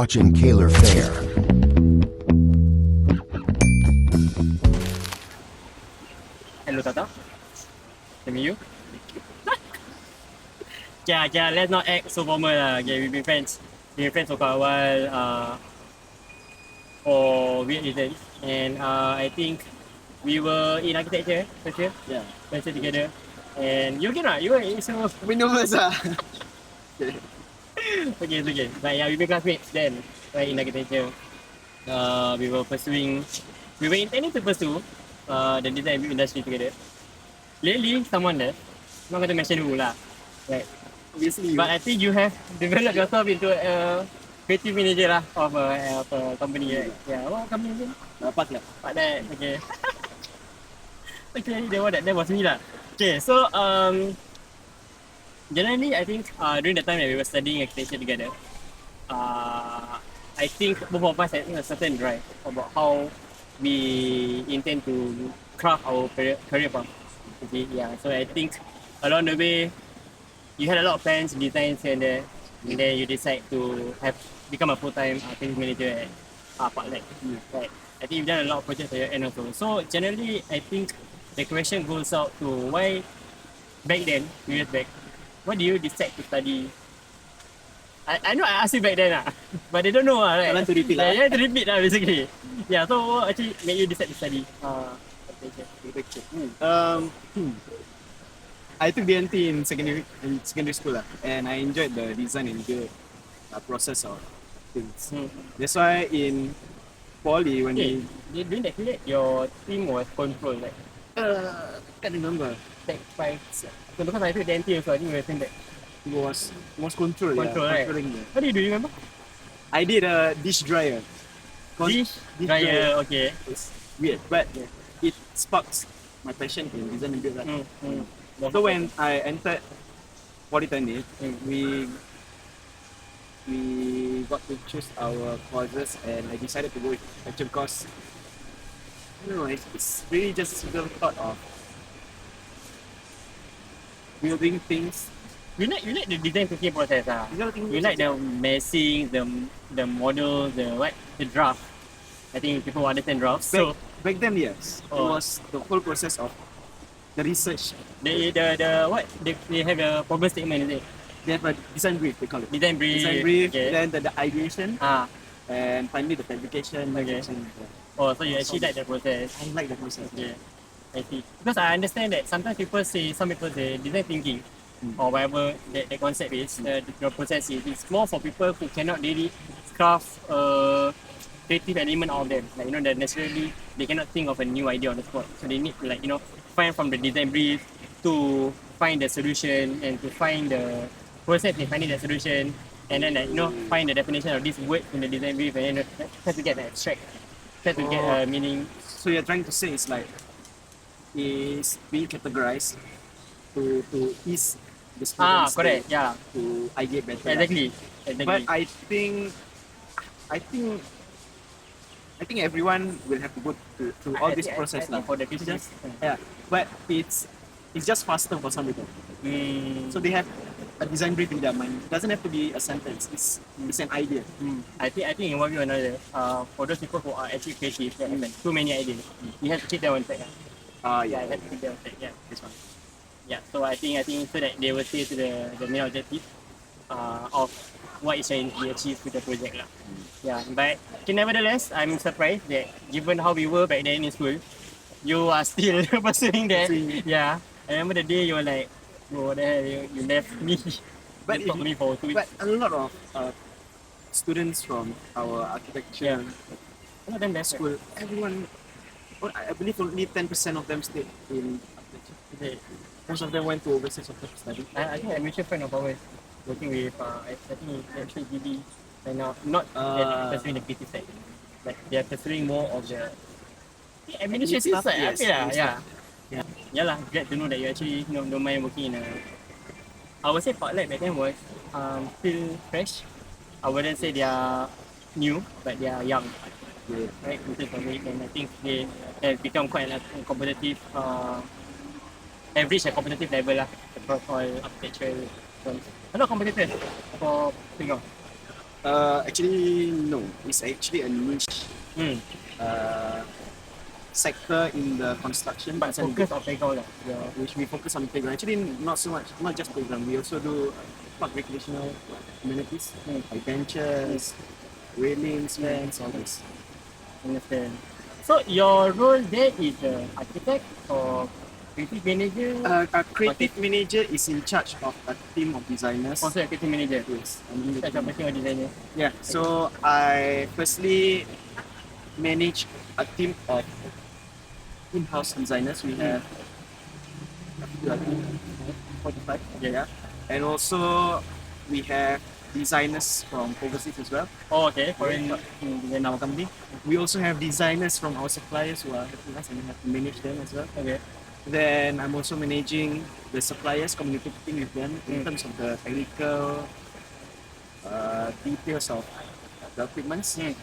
watching Calefare. Hello Tata. Can you? Yeah, let's not act so formal lah. Okay, we've been friends. We've been friends for quite a while. For weird reasons. And I think we were in architecture first year. Yeah. First year together. And you okay not? You were so We nervous ah. okay, it's okay. But yeah, we were classmates then, right, in architecture. We were intending to pursue the design industry together. Lately, someone left. I'm not going to mention who lah. Right. Obviously. But I think you have developed yourself into a creative manager lah of a company, right? Yeah, what company again? Dapat lah. Partner, okay. Okay, that was me lah. Okay, so generally I think during the time that we were studying architecture together, I think both of us had a certain drive about how we intend to craft our career path. Okay, yeah. So I think along the way, you had a lot of plans, designs here and there, and then you decide to become a full-time creative manager at Park Lab. Right. I think you've done a lot of projects at your end also. So generally, I think the question goes out to why back then, few years back, why do you decide to study? I know I asked you back then but they don't know right? I want to repeat lah. Yeah, to repeat basically. Yeah, so what actually made you decide to study architecture? I took DNT in secondary school lah, and I enjoyed the design and build process of things. That's why in poly when during that period, your team was control, like can't remember. Tech 5. So because I took DNT also, I think you were saying that. It was control, Right? controlling. What do you remember? I did a dish dryer. Dish dryer, okay. It's weird, but it sparks my passion in design and build. So when I entered Polytechnic, we got to choose our courses, and I decided to go with architecture because I don't know, it's really just the thought of building things. You like the design thinking process You like the messing, the model, the draft. I think people understand drafts. Back then, yes, it was the whole process of the research. The what they have a problem statement, is it? They have a design brief, they call it. Design brief, okay. Then the ideation, and finally the fabrication. Okay. Oh, so you actually like the process? I like the process. Yeah, I see. Because I understand that some people say design thinking or whatever the concept is, the process is, it's more for people who cannot really craft a creative element out of them. Like, that necessarily they cannot think of a new idea on the spot. So they need to find from the design brief to find the solution and to find the process in finding the solution, and then find the definition of this word in the design brief, and then try to get the abstract, try to get a meaning. So you're trying to say it's being categorized to ease the students correct, yeah. to ideate better. Exactly. But I think everyone will have to go through all this process now. For the business. Yeah, but it's just faster for some people. So they have a design brief in their mind. It doesn't have to be a sentence. It's an idea. I think in one way or another, for those people who are actually creative, that have too many ideas, you have to keep them on track. Yeah, you have to keep them on track. Yeah, this one. Yeah, so I think so that they will stay to the main objective of what is trying to be achieved with the project lah. Yeah, but nevertheless, I'm surprised that given how we were back then in school, you are still pursuing that. Yeah, I remember the day you were like, oh, what the hell, you left me. But you talked to me for 2 weeks. But a lot of students from our architecture school, everyone, I believe only 10% of them stayed in architecture. Okay. Most of them went to overseas to study. I think a mutual friend of ours working with, I think actually DD right now, not pursuing the creative side. Like they are pursuing more of the administrative side. Yeah lah, glad to know that you actually don't mind working in I would say Park Lab back then was still fresh. I wouldn't say they are new, but they are young. Right, in terms of it, and I think they have become quite a competitive have reached a competitive level across all architectural firms. A lot of competitors for Singapore. Actually, no. It's actually a niche uh, sector in the construction. But focus on playground lah. Yeah. Which we focus on playground. Actually, not so much, not just playground. We also do park recreational amenities, like benches, railings, fence, all this. Understand. So your role there is the architect or creative manager? A creative manager is in charge of a team of designers. Also a creative manager. Yes. In charge of making a designer. Yeah. So I firstly manage a team of in-house designers. We have 45. Yeah. And also we have designers from overseas as well. Oh, okay. Foreign In our company, we also have designers from our suppliers who are helping us, and we have to manage them as well. Okay. Then I'm also managing the suppliers, communicating with them in terms of the technical details of the equipment and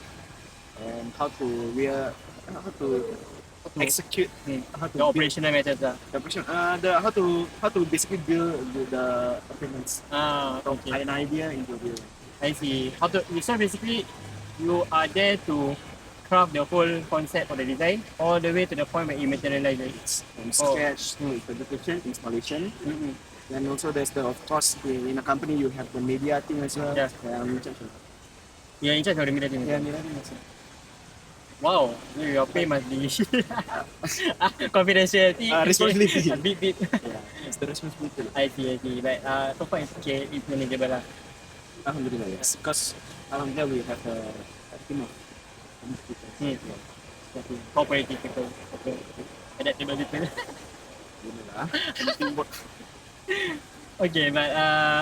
how to execute how to The operational methods lah. the operation. How to basically build the equipments from Okay. an idea into build. I see. So basically, you are there to craft the whole concept of the design all the way to the point where you materialize it. From sketch to fabrication, installation. And also there's the, of course, in a company you have the media team as well. Yeah. I'm in charge of You are in charge of the media team. yeah, media team as well. Wow, your pay must be confidentiality. Responsibility. A bit. Yeah, it's the responsibility. I see. But so far it's okay, it's manageable lah. Alhamdulillah, yes. Because alhamdulillah we have a team of people. Okay. Cooperative people. Okay. Adaptable people. Teamwork. Okay, but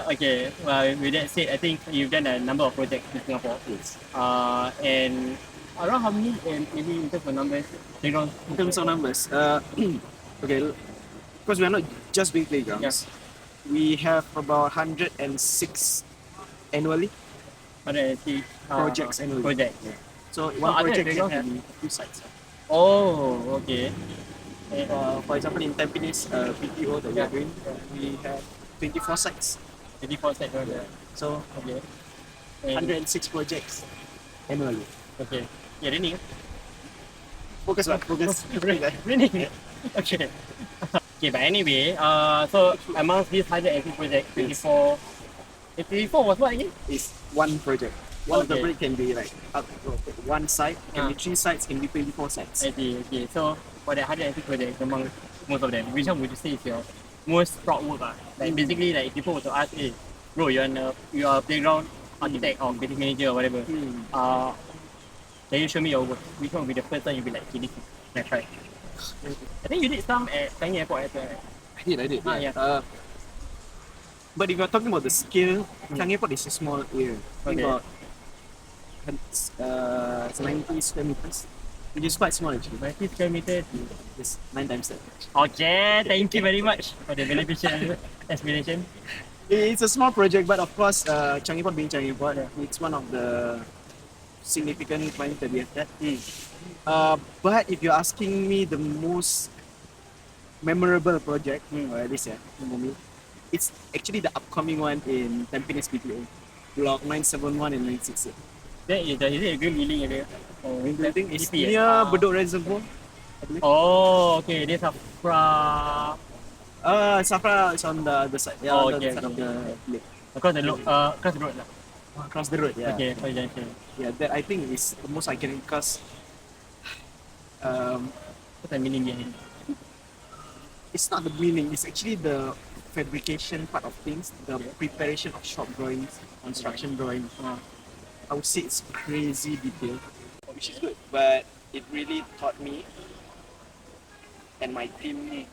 okay. Well, with that said, I think you've done a number of projects in Singapore. Yes. And around how many, maybe in terms of numbers, playgrounds? In terms of numbers, okay, because we are not just doing playgrounds. We have about 106 annually. 180 Projects annually. Projects. So So one other project playgrounds can be two sites. Oh, okay. For example, in Tampines PTO that we are doing, we have 24 sites. 24 sets on there. So Okay. And, 106 projects annually. okay. Yeah, raining. Focus. Raining. Okay. Okay, but anyway, so amongst these 180 projects, 24, 24 was what again? Is one project. One of the Okay. project can be like up to one site, can be 3 sites, can be 24 sites. I see, okay. So for that 180 projects, among most of them, which one would you say is your most proud work? Like basically, like if people were to ask, hey, bro, you are a playground architect or creative manager or whatever. Can you show me your work? Which one will be the first time you'll be like, okay, this is let's try. I think you did some at Changi Airport as well, right? I did. Yeah. But if you're talking about the scale, Changi Airport is a small area. Okay. About 90 square meters, which is quite small actually. 90 square meters. It's 9 times that. Okay, thank you very much for the beneficial explanation. It's a small project, but of course, Changi Airport being Changi Airport, it's one of the significant clients that we have there. But if you're asking me the most memorable project, or at least for me, it's actually the upcoming one in Tampines PTO, Block 971 and 968. Is it a green building area? Oh, I think it's DP, near Bedok Reservoir, I believe. Oh, okay. There's a fra Safra is on the other side. Yeah, Oh, on the okay, other side of okay. the lake. across the road lah. Across the road, yeah. Okay, for junction. Yeah, that I think is the most iconic because What's the meaning behind it? it's not the meaning, it's actually the fabrication part of things, the preparation of shop drawings, construction drawings. I would say it's crazy detailed, which is good, but it really taught me and my team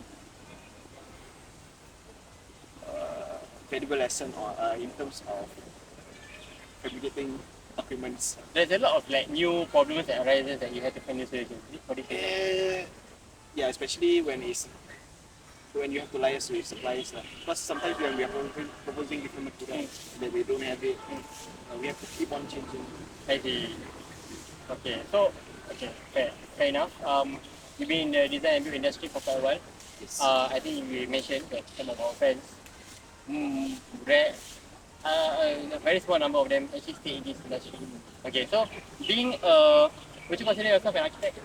valuable lesson in terms of fabricating documents. There's a lot of like new problems that arises that you have to find a solution for this. Yeah, especially when you have to liaise with suppliers. Because sometimes when we are proposing different materials that they don't have it, we have to keep on changing. I see. Okay, so fair enough. You've been in the design and build industry for quite a while. Yes. I think we mentioned that some of our friends A very small number of them actually stay in this industry. Okay, so being would you consider yourself an architect?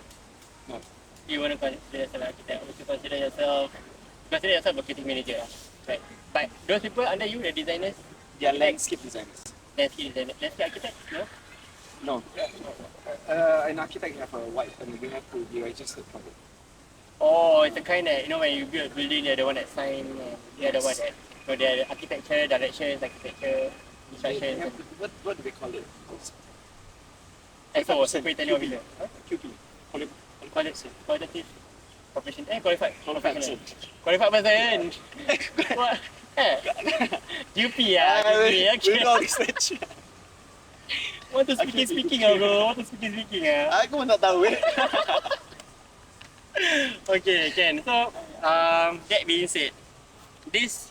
No. You want to consider yourself an architect? Would you consider yourself a creative manager? Right. But those people under you, the designers, They are architects, landscape designers. landscape architects, no? No. An architect have a white and you have to be registered for it. Oh, it's the kind that, you know, when you build a building, they're the one that sign, and they're the one that, so they're the architecture, directions, architecture, They instructions, have to, what do they call it? and so 45%, qualitative officer. Huh? QP. Qualitative profession, qualified Qualified professional. person. Qualified person. What? UP ah, UP, okay. With all this lecture. Want to speaking ah bro, want to speaking ah. Aku pun tak tahu Okay, can. So, that being said, this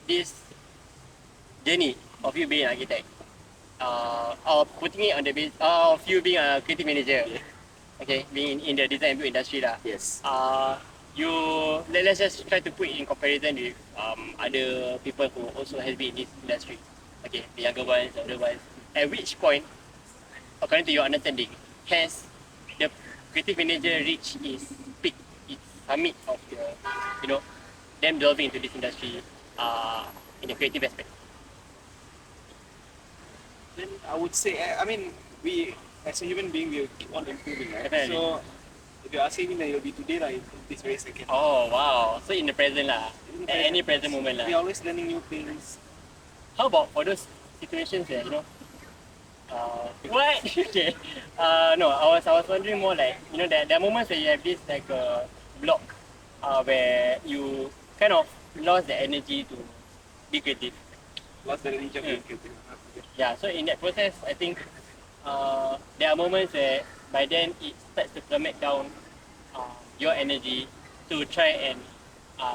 this journey of you being an architect, or putting it on the base of you being a creative manager, okay, being in the design and build industry lah. Yes. You let's just try to put it in comparison with other people who also has been in this industry. Okay, the younger ones, the older ones. At which point, according to your understanding, has the creative manager reached its peak, its summit of the, you know, them delving into this industry in the creative aspect? Then I would say, I mean, we as a human being, we will keep on improving, right? Definitely. So, if you're asking me, then it'll be today, like this very second. Oh wow! So in the present lah, at any present moment lah. We're always learning new things. How about for those situations that, you know, what? Okay. No, I was wondering more like, you know, there are moments where you have this like block, where you kind of lost the energy to be creative. Lost the religion. Okay. Yeah. So in that process, I think there are moments where by then it starts to plummet down your energy to try and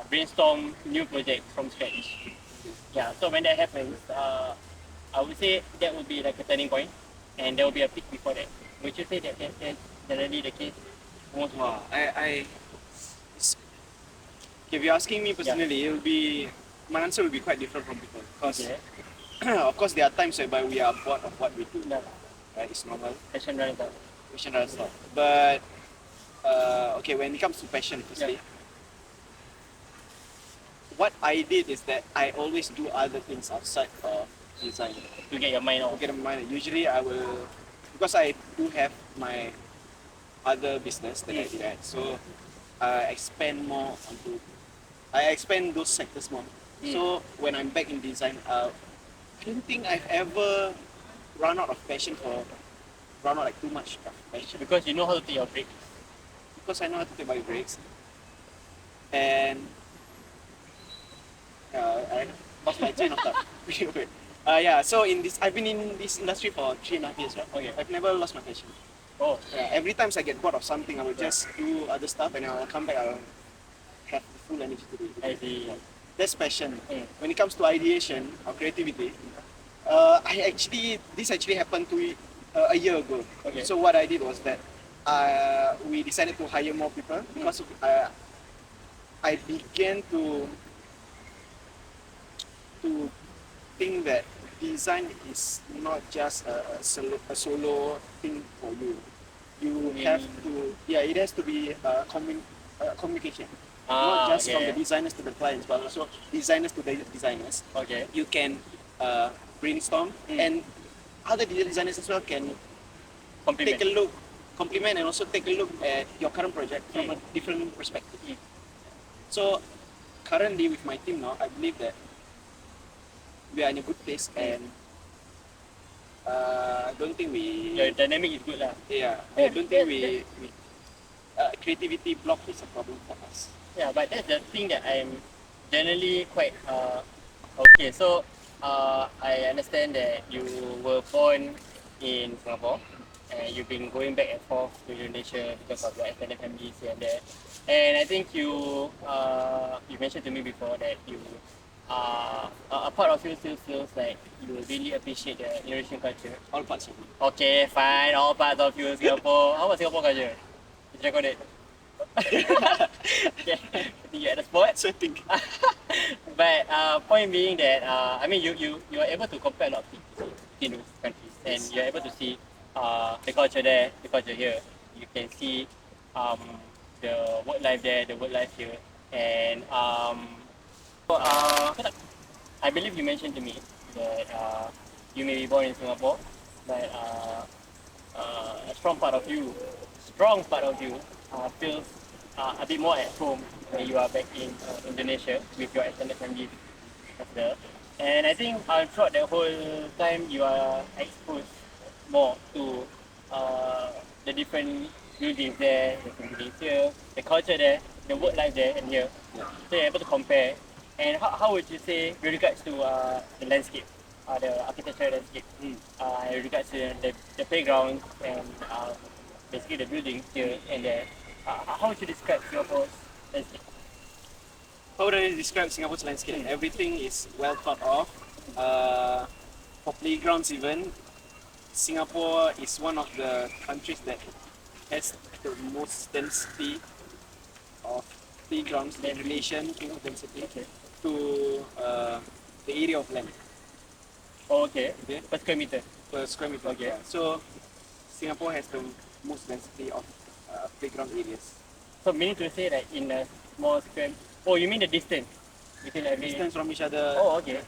brainstorm new projects from scratch. Yeah, so when that happens, I would say that would be like a turning point, and there will be a peak before that. Would you say that that's generally the case? Most Wow, if you're asking me personally, it'll be, my answer will be quite different from people. Because, of course, there are times whereby we are bored of what we do. Yeah. Right? It's normal. Passion runs out. Passion runs out. But, okay, when it comes to passion, firstly, what I did is that I always do other things outside of design. To get your mind To off. get in mind, usually I will, because I do have my other business that I did, right? So I expand more onto, I expand those sectors more. So when I'm back in design, I don't think I've ever run out of passion like too much of passion. Because you know how to take your break. Because I know how to take my breaks. And I lost my train of thought. Yeah, so I've been in this industry for 3.5 years, right? Okay. I've never lost my passion. Oh, Every time I get bored of something, I will just do other stuff, and I'll come back, I'll have the full energy to do it. I see. That's passion. Mm. When it comes to ideation or creativity, this actually happened to a year ago. Okay. So what I did was that we decided to hire more people because I began to think that design is not just a solo thing for you. You have to, it has to be communication. Not just from the designers to the clients, but also designers to the designers. Okay. You can brainstorm, and other designers as well can Compliment. take a look, compliment, and also take a look at your current project from a different perspective. So currently with my team now, I believe that we are in a good place, and I don't think Your dynamic is good lah. I don't think we creativity block is a problem for us. Yeah, but that's the thing that I'm generally quite okay. So I understand that you were born in Singapore and you've been going back and forth to Indonesia because of your extended families here and there. And I think you mentioned to me before that you a part of you still feels like you really appreciate the Indonesian culture. All parts of it. Okay, fine, all parts of you Singapore. How about Singapore culture? It's recorded. Yeah, I think you're at the spot. So I think But point being that I mean you are able to compare a lot of things between those countries, and Yes. you're able to see the culture there, the culture here. You can see um, the work life there, the work life here, and so, I believe you mentioned to me that you may be born in Singapore, but a strong part of you feels a bit more at home when you are back in Indonesia with your extended family as well. And I think throughout the whole time you are exposed more to uh, the different buildings there, the buildings here, the culture there, the work life there and here. yeah. So you're able to compare. And how would you say with regards to the landscape, the architectural landscape, Mm. in regards to the playgrounds and basically the buildings here and there, how would you describe Singapore's landscape? How would I describe Singapore's landscape? Everything is well thought of. Uh, for playgrounds even, Singapore is one of the countries that has the most density of playgrounds in relation to density Okay. to the area of land. Oh, okay. Okay, Per square meter. per square meter. Okay. Yeah. So Singapore has the most density of playground areas. So meaning to say that in a small square. Oh, you mean the distance between every. Distance from each other. Oh, okay.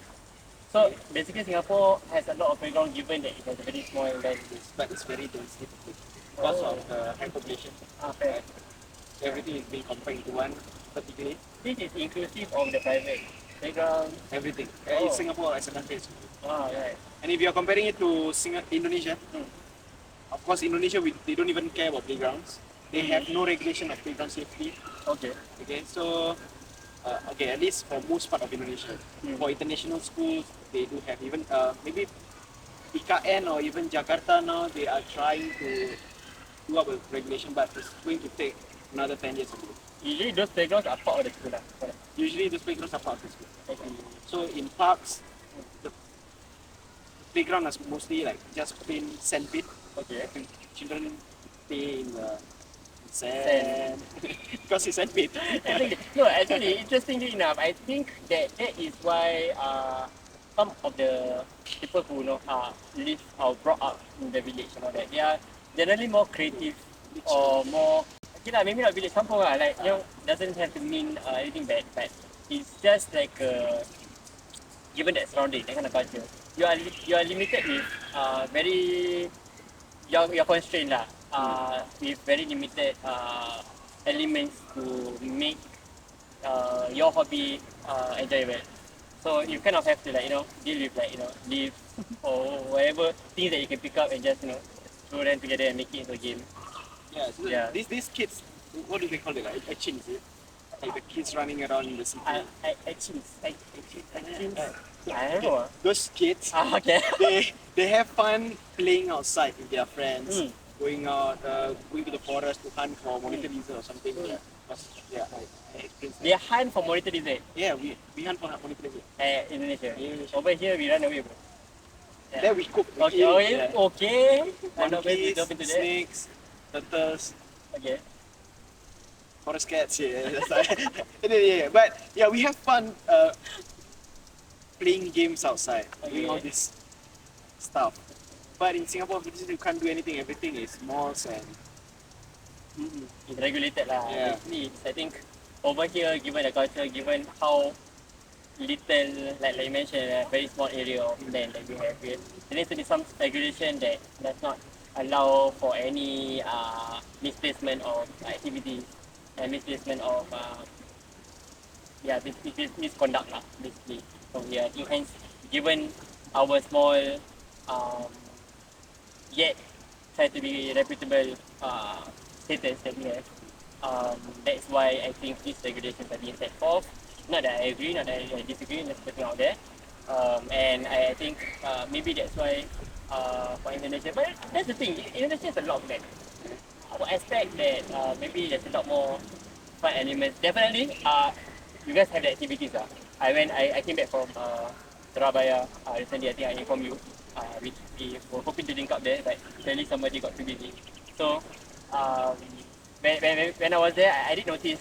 So basically Singapore has a lot of playground given that it has a very small land. Yes, but it's very densely because Oh. of the high population. Fair. Everything is being combined into one particularly. This is inclusive of the private playground. Everything. Oh. In Singapore as a country. Right. And if you are comparing it to Indonesia, Hmm. of course Indonesia they don't even care about playgrounds. They have no regulation of playground safety. Okay. Okay, so okay, at least for most part of Indonesia. For international schools, they do have even maybe IKN or even Jakarta now they are trying to do up a regulation, but it's going to take another 10 years to do. Usually those playgrounds are part of the school lah. Correct. Usually those playgrounds are part of the school. Okay. So in parks, the playground is mostly like just plain sand pit. Okay. Children play in the Sand. sand because it's sand pit. No, actually, interestingly enough, I think that is why some of the people who live or brought up in the village and all that, they are generally more creative or more. Okay lah, maybe not village kampung lah. Like doesn't have to mean anything bad, but it's just like given that surrounding, that kind of culture, you are limited with very you're constrained lah with very limited elements to make your hobby enjoyable. So you kind of have to deal with leaves or whatever things that you can pick up and just throw them together and make it into a game. Yeah, so Yeah. these kids, what do they call it? Like etching, is it? Like the kids running around in the city. I don't know. Those kids, Okay. they have fun playing outside with their friends, Mm. going out, going to the forest to hunt for monitor lizard or something. Yeah, I experienced They that. hunt for monitor lizard Yeah, we hunt for monitor lizard. at Indonesia. Over here we run away, bro. Yeah. Then we cook. We Okay, kill, oh, yeah. Okay. I'm not going to Monkeys, jump into that. snakes, turtles, Okay. forest cats. Yeah, that's like, yeah. But yeah, we have fun playing games outside, doing all Okay. this stuff. But in Singapore, you can't do anything. Everything is malls and It's regulated lah. Yeah. Basically, I think over here, given the culture, given how little, like you mentioned, a very small area of land that we have here, there needs to be some regulation that does not allow for any misplacement of activities and misplacement of misconduct lah, basically. So yeah, I think hence, given our small yet try to be reputable status that we have. That's why I think these regulations are being set forth. Not that I agree, not that I disagree, let's put it out there. And I think maybe that's why for Indonesia, but that's the thing, Indonesia has a lot of land. I would expect that maybe there's a lot more fun elements. Definitely, you guys have the activities. I came back from Surabaya recently. I think I informed you. We were hoping to link up there, but clearly somebody got too busy. So when I was there, I did notice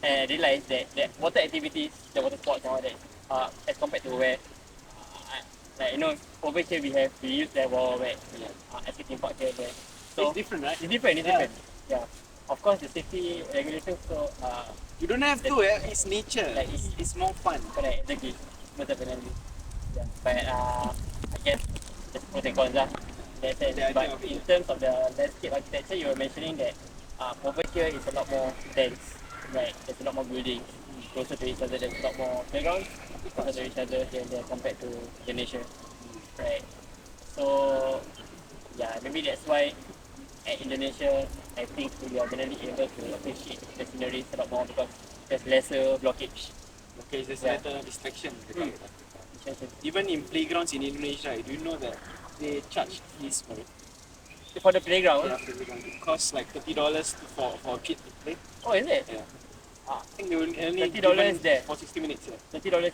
and I realized that water activities, the water sports and all that, as compared to where, like over here we use that wall where everything park here there. So It's different, right? it's different. It's Yeah. different. Yeah. Of course, the safety regulations. So You don't have to, it's nature. Like, It's more fun. correct, exactly. Betul betul. Yeah. But I guess there's pros and cons lah. That sense. Yeah, I But think of it. in terms of the landscape architecture, you were mentioning that over here is a lot more dense. Right. There's a lot more buildings closer to each other. There's a lot more playgrounds closer to each other here and there compared to Indonesia. Right. So yeah, maybe that's why at Indonesia, I think we are generally able to appreciate the sceneries a lot more because there's lesser blockage. Okay, there's Yeah. a distraction. Mm. Even in playgrounds in Indonesia, do you know that they charge fees for it? For the playground, Yeah, playground. It costs like $30 for a kid to play. oh, is it? Yeah. Ah, I think they will only $30 there. for 60 minutes. Yeah. $30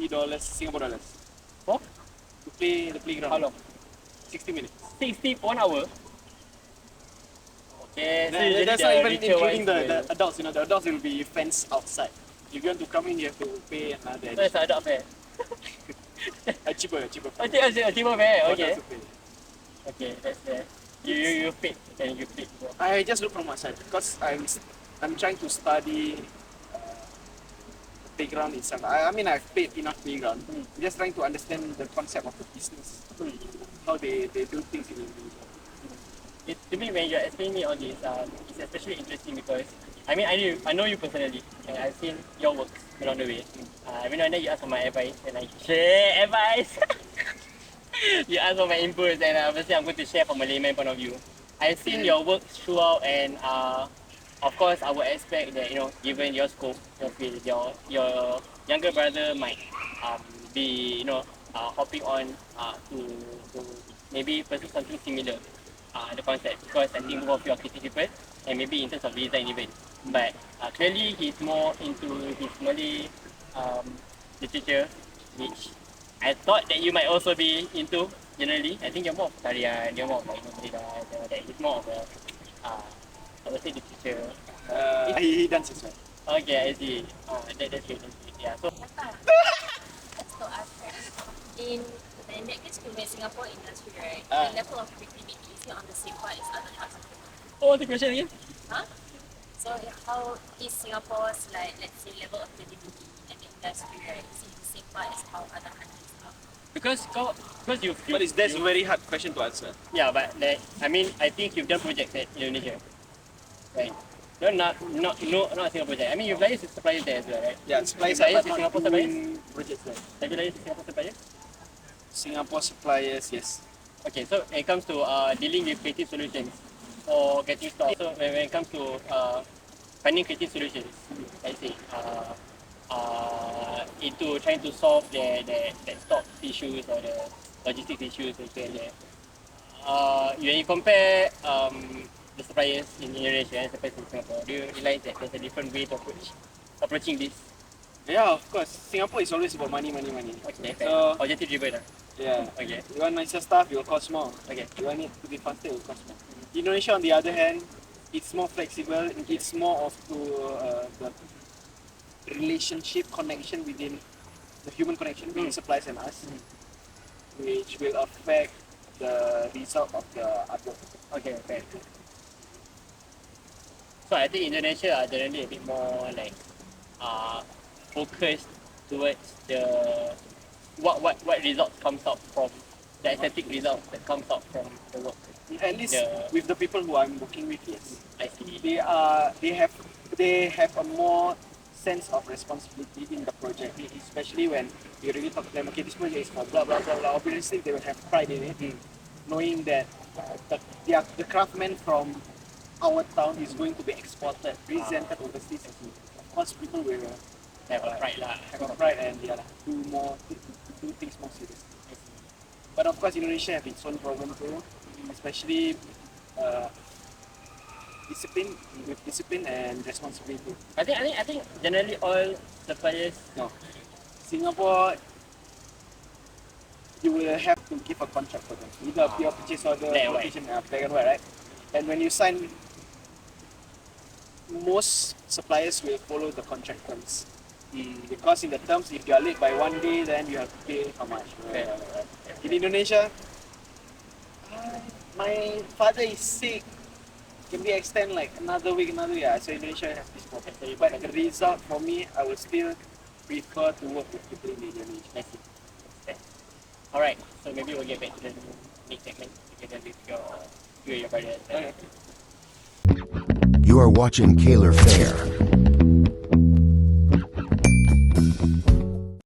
$30 Singapore dollars for to play the playground. how long? 60 minutes. 60 for 1 hour. Okay, so That- usually that's the not even richer including ones the will- adults. The adults will be fenced outside. If you want to come in, you have to pay another. So it's adult fare. Cheaper. Oh, it's cheaper fare. Okay. $4 to pay. Okay, that's fair. You paid and you paid for. I just look from outside because I'm trying to study playground itself. I mean I've paid enough playground. I'm just trying to understand the concept of the business, how they do things in Indonesia. To me, when you're explaining me all this, it's especially interesting because I know you personally, and I've seen your work along the way. Every now and then you ask for my advice, and I share advice. You ask for my inputs, and obviously I'm going to share from a layman point of view. I've seen your work throughout, and of course I would expect that given your scope, your field, your younger brother might be hopping on to maybe pursue something similar. The concept because I think both of you are creative people and maybe in terms of design even. But clearly he's more into his Malay literature, which I thought that you might also be into generally. I think you're more of tarian, you're more of like Malay dance, that he's more of a I would say literature. He dances well. Okay, I see. That's great. Yeah. So Let's go ask her. In that case, to make Singapore industry, right? Ah. The level of creativity is it on the same par as other parts of the world? what's the question again? Huh? So how is Singapore's let's say level of creativity and industry, right? Is it the same par as how other countries are? Because you But that's a very hard question to answer. yeah, but I think you've done projects at Indonesia, right? No, not a single project. I mean, you've liaised with suppliers there as well, right? Yeah, suppliers Suppliers are to not Singapore doing projects there. Have you liaised with Singapore suppliers? Singapore suppliers, yes. Okay, so when it comes to dealing with creative solutions or getting stock, so when it comes to finding creative solutions, let's say, into trying to solve the stock issues or the logistics issues and there. When you compare the suppliers in Indonesia and suppliers in Singapore, do you realize that there's a different way to approaching this? Yeah, of course. Singapore is always about money. Okay, So, objective driven. yeah. Okay. You want nicer stuff, it will cost more. Okay. You want it to be faster, it will cost more. Indonesia, on the other hand, it's more flexible. It's more of the relationship connection within the human connection between suppliers and us, which will affect the result of the artwork. Okay, fair. So I think Indonesia are generally a bit more like focused towards the what results comes out from the aesthetic results that comes out from the work. At least Yeah. with the people who I'm working with, yes, I see. they have a more sense of responsibility in the project, especially when you really talk to them. Okay, this project is for blah blah blah blah. Obviously, they will have pride in it, knowing that the craftsman from our town is going to be exported, presented overseas. Of course, people will Have a pride lah. have a pride and do things more seriously. But of course, Indonesia have its own problem too, especially discipline and responsibility. I think generally all suppliers. No, Singapore, you will have to give a contract for them, either a pure purchase order, Black and white. quotation, black and white, right? And when you sign most suppliers will follow the contract terms. Because in the terms, if you are late by 1 day, then you have to pay how much? In Indonesia, my father is sick. Can we extend like another week? So Indonesia has this problem. But the result for me, I will still prefer to work with people in Indonesia. I see. Okay. Alright, so maybe we'll get back to the next segment together with you and your brother. Okay. You are watching Calefare.